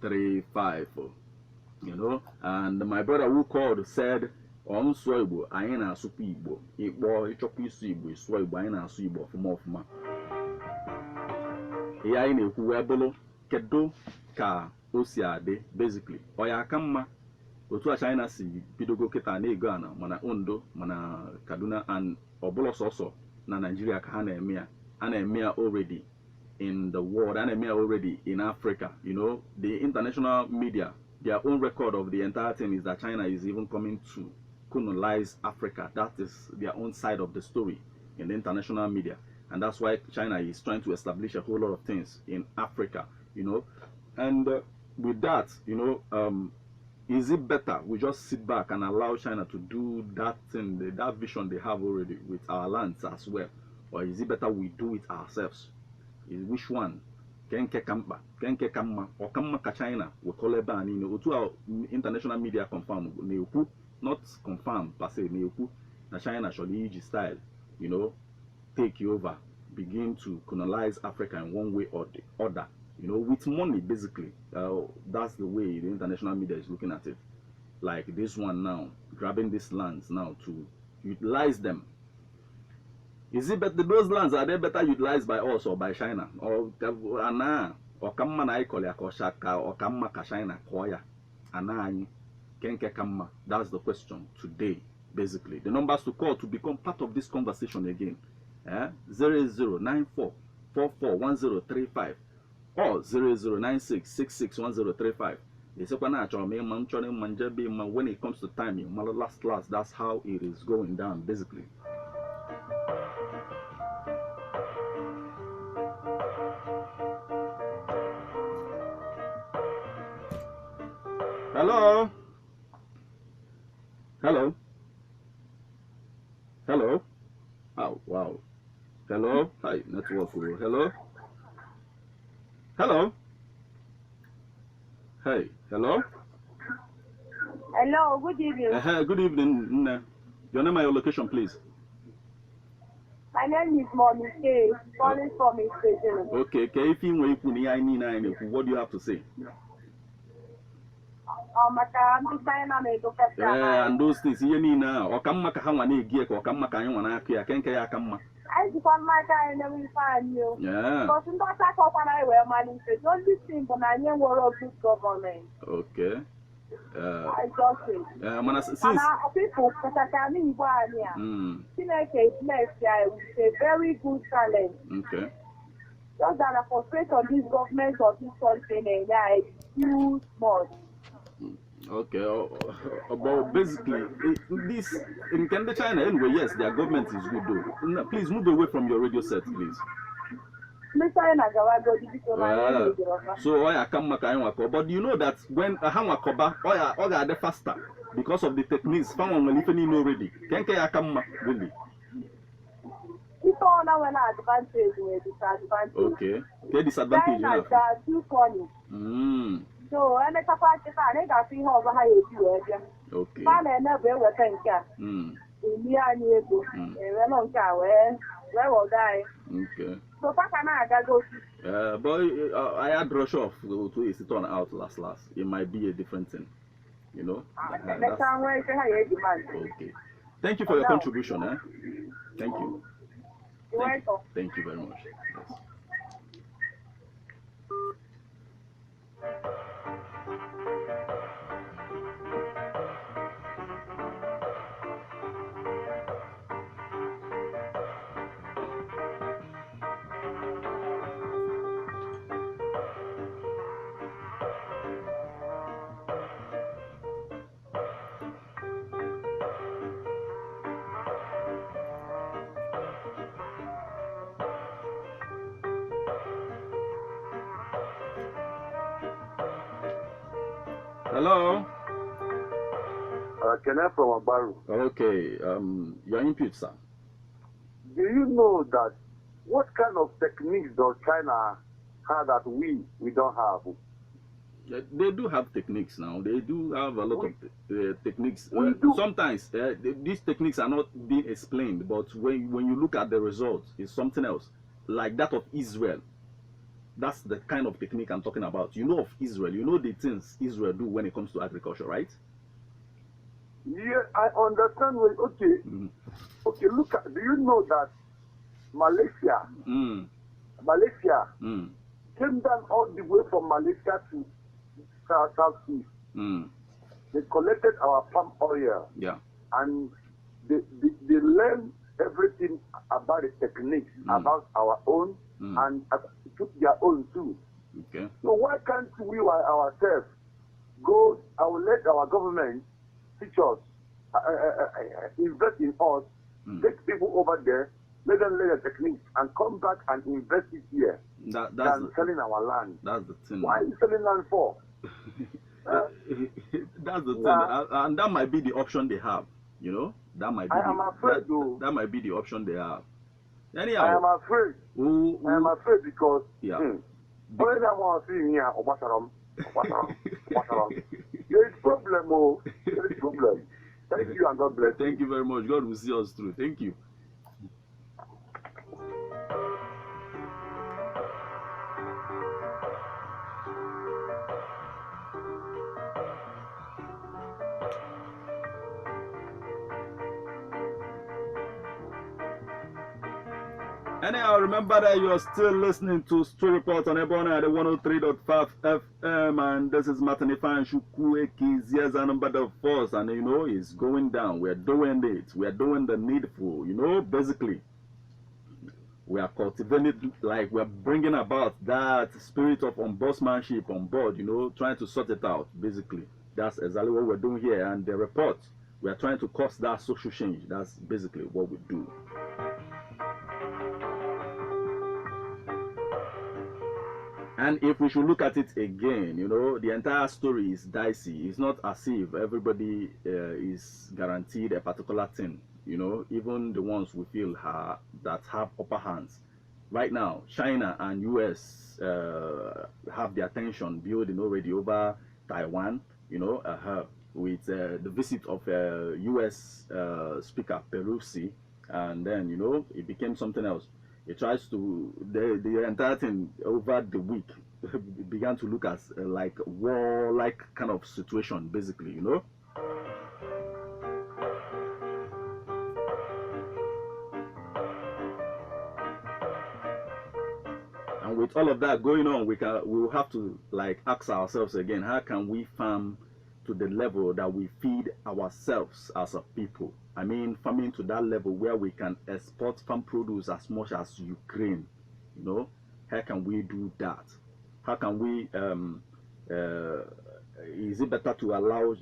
1035. You know, and my brother who called said, on Swibo, I ain't a super Igbo. It boy, choppy Igbo, Swibo, I ain't a Swibo for more. Here I know who ebolo kedo ka osiade basically. Oya kama otu a China si bidogo kita na ego ana mana Ondo mana Kaduna and obolo soso na Nigeria ka ha na-eme ya already in the world, and already in Africa. You know, the international media, their own record of the entire thing is that China is even coming to colonize Africa. That is their own side of the story in the international media. And that's why China is trying to establish a whole lot of things in Africa, you know. And with that, you know, is it better we just sit back and allow China to do that thing, that vision they have already with our lands as well? Or is it better we do it ourselves? Is which one? Kenke Kamba, or Kama China, we call it ban in to our international media confirm, not confirm per se, that China should use style, you know, take over, begin to colonize Africa in one way or the other, you know, with money basically. That's the way the international media is looking at it. Like this one now, grabbing these lands now to utilize them. Is it better, those lands, are they better utilized by us or by China? Or Kamma na ikole akoshaka or Kamma ka China koya? Anani kenke Kamma? That's the question today, basically. The numbers to call to become part of this conversation again. 0094 441035 or 0096661035. When it comes to timing, last, that's how it is going down, basically. Hello? Hello? Hello? Oh, wow. Hello? Hi, network. Hello? Hello? Hey, hello? Hello, good evening. Good evening. Your name and your location, please. My name is Mommy K, calling from Israel. Okay, what do you have to say? And those things, you need now. Or come maka hawane gear, or come maka yana, can't kaya come. I just want my time and we find you. Yeah. Because in that time, when I wear money, don't listen, but I never were a good government. Okay. I just say. Since people, because I can't even buy here. Chineke is blessed with a very good talent. Okay. Just that I frustrate on this government of this country, and there is huge much. Okay, but basically, this in China anyway, yes, their government is good though. Please move away from your radio set, please. So I come but you know that when a Hamakoba, or the faster because of the techniques found on Lifeni already. Can't I come really? Okay, okay, disadvantage. So I make a party, I got see how high you are. Okay. Father never will thank you. A long time, where will die? Okay. So, I go. Boy, I had rush off to sit on out last. It might be a different thing, you know. Okay. Thank you for your contribution, eh? Thank you. Thank you very much. Yes. Hello? Kenneth from Abaru. Okay, your input, sir. Do you know that what kind of techniques does China have that we don't have? They do have techniques now. They do have a lot of techniques. Sometimes these techniques are not being explained, but when you look at the results, it's something else. Like that of Israel. That's the kind of technique I'm talking about. You know of Israel. You know the things Israel do when it comes to agriculture, right? Yeah, I understand. Okay. Okay, look at, do you know that Malaysia came down all the way from Malaysia to Southeast. They collected our palm oil. Yeah. And they learned everything about the techniques, about our own, and took their own too. Okay. So why can't we ourselves go, I will let our government teach us, invest in us, take people over there, let them learn the techniques, and come back and invest it here than selling our land. That's the thing. Why are you selling land for? That's the thing. And that might be the option they have, you know? That might be that might be the option they have. Anyhow, I am afraid. I am afraid because yeah. When I want to see here, there is problem. Oh, there is problem. Thank you and God bless. Thank you very much. God will see us through. Thank you. Anyhow, remember that you are still listening to Street Report on Ebona at the 103.5 FM, and this is Martin Ifan Shukwu Ekiziaza number the force, and you know it's going down. We are doing it. We are doing the needful. You know, basically, we are cultivating, like we are bringing about that spirit of ombudsmanship on board. You know, trying to sort it out. Basically, that's exactly what we're doing here. And the report, we are trying to cause that social change. That's basically what we do. And if we should look at it again, you know, the entire story is dicey. It's not as if everybody is guaranteed a particular thing. You know, even the ones we feel that have upper hands. Right now, China and US have their attention building already over Taiwan, you know, with the visit of US Speaker Pelosi. And then, you know, it became something else. It tries to, the entire thing over the week began to look as like war-like kind of situation, basically, you know. And with all of that going on, we will have to like ask ourselves again, how can we farm to the level that we feed ourselves as a people? I mean, farming to that level where we can export farm produce as much as Ukraine, you know. How can we do that? How can we, is it better to allow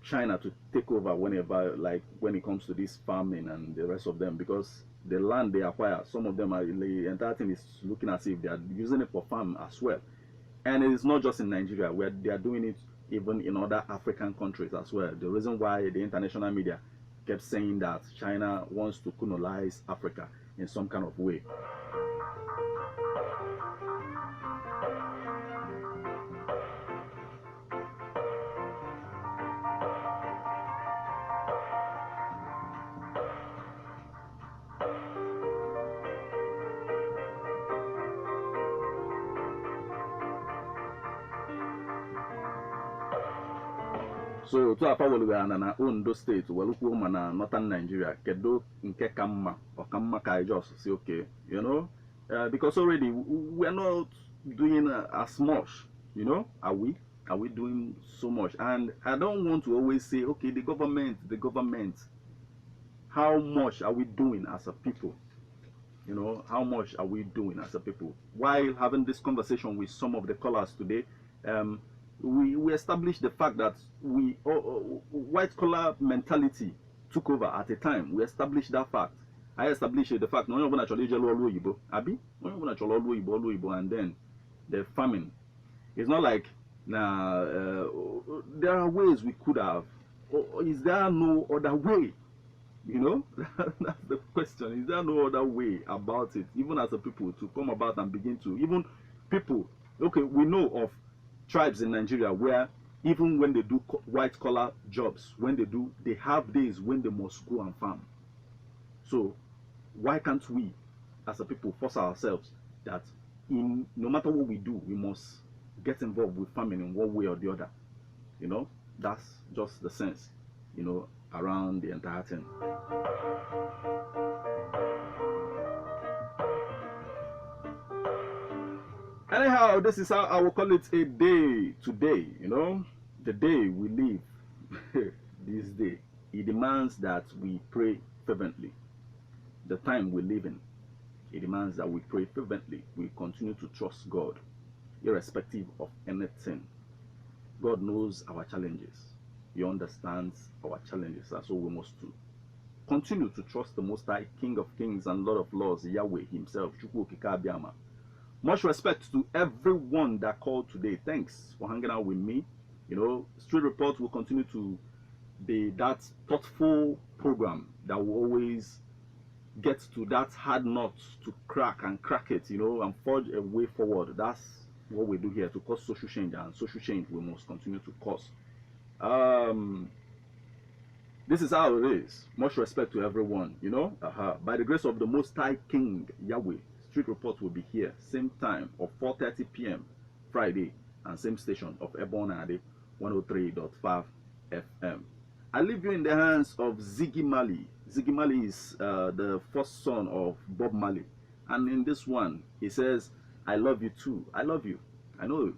China to take over whenever, like when it comes to this farming and the rest of them? Because the land they acquire, some of them, the entire thing is looking as if they are using it for farm as well. And it's not just in Nigeria, where they are doing it even in other African countries as well. The reason why the international media kept saying that China wants to colonize Africa in some kind of way. So to afawoluga na Ondo State, welukwu na Northern Nigeria, kedo nke kamma or kamma ka just say okay, you know, because already we are not doing as much, you know. Are we doing so much? And I don't want to always say okay, the government. How much are we doing as a people? You know, how much are we doing as a people? While having this conversation with some of the callers today, we established the fact that white collar mentality took over at a time. We established that fact. I established the fact no one actually and then the famine. It's not like there are ways we could have, or is there no other way? You know, that's the question. Is there no other way about it, even as a people, to come about and begin to, even people, okay, we know of tribes in Nigeria where even when they do white collar jobs, they have days when they must go and farm. So why can't we as a people force ourselves that no matter what we do, we must get involved with family in one way or the other. You know, that's just the sense, you know, around the entire thing. Anyhow, this is how I will call it a day today, you know, the day we live. This day, it demands that we pray fervently. The time we live in, it demands that we pray fervently. We continue to trust God, irrespective of anything. God knows our challenges. He understands our challenges. And so we must to continue to trust the Most High, King of Kings and Lord of Lords, Yahweh himself. Much respect to everyone that called today. Thanks for hanging out with me. You know, Street Report will continue to be that thoughtful program that will always get to that hard nut to crack and crack it, you know, and forge a way forward. That's what we do here, to cause social change, and social change we must continue to cause. This is how it is. Much respect to everyone, you know. By the grace of the Most High King Yahweh, Street Report will be here same time of 4:30 p.m. Friday, and same station of Ebon Ade 103.5 FM. I leave you in the hands of Ziggy Marley. Ziggy Marley is the first son of Bob Marley, and in this one he says, I love you too. I love you. I know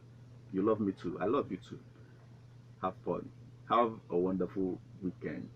you love me too. I love you too. Have fun. Have a wonderful weekend.